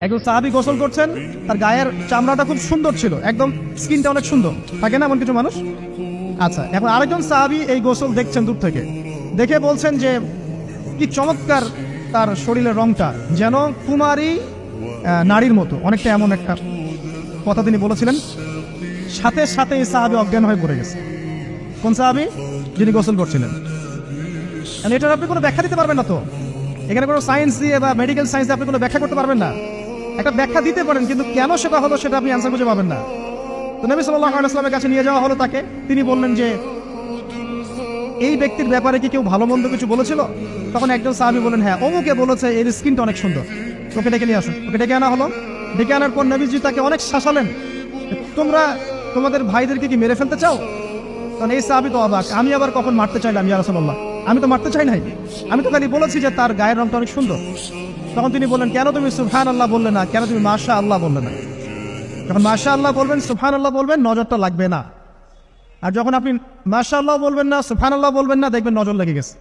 একজন সাহাবী গোসল করছেন, তার গায়ের চামড়াটা খুব সুন্দর ছিল, একদম স্কিনটা অনেক সুন্দর থাকে না এমন কিছু মানুষ। আচ্ছা, এখন আরেকজন সাহাবী এই গোসল দেখছেন দূর থেকে, দেখে বলছেন যে কি চমৎকার তার শরীরের রংটা, যেন কুমারী নারীর মতো, অনেকটা এমন একটা কথা তিনি বলেছিলেন। সাথে সাথে এই সাহাবী অজ্ঞান হয়ে পড়ে গেছে। কোন সাহাবী? যিনি গোসল করছিলেন। এটার আপনি কোনো ব্যাখ্যা দিতে পারবেন না তো, এখানে কোনো সায়েন্স দিয়ে বা মেডিকেল সায়েন্স দিয়ে আপনি কোনো ব্যাখ্যা করতে পারবেন না। একটা ব্যাখ্যা দিতে পারেন, কিন্তু কেন সেটা হলো সেটা আপনি অ্যান্সার খুঁজে পাবেন না। তো নবী সাল্লাল্লাহু আলাইহি ওয়াসাল্লামের কাছে নিয়ে যাওয়া হলো তাকে। তিনি বললেন যে এই ব্যক্তির ব্যাপারে কি কেউ ভালো মন্দ কিছু বলেছিল? তখন একজন সাহাবী বলেন, হ্যাঁ, অমুকে বলেছে এর স্কিনটা অনেক সুন্দর, ওকে ডেকে নিয়ে আসুন। ওকে ডেকে আনা হলো। ডেকে আনার পর নবীজি তাকে অনেক শাসালেন, তোমরা তোমাদের ভাইদেরকে কি মেরে ফেলতে চাও? কারণ এই সাহাবী তো অবাক, আমি আবার কখন মারতে চাইলাম ইয়া রাসূলুল্লাহ, আমি তো মারতে চাই নাই, আমি তো খালি বলেছি যে তার গায়ের রংটা অনেক সুন্দর। তখন তিনি বললেন, কেন তুমি সুবহানাল্লাহ বললে না, কেন তুমি মাশাআল্লাহ বললে না? যখন মাশাআল্লাহ বলবেন, সুবহানাল্লাহ বলবেন, নজরটা লাগবে না। আর যখন আপনি মাশাআল্লাহ বলবেন না, সুবহানাল্লাহ বলবেন না, দেখবেন নজর লেগে গেছে।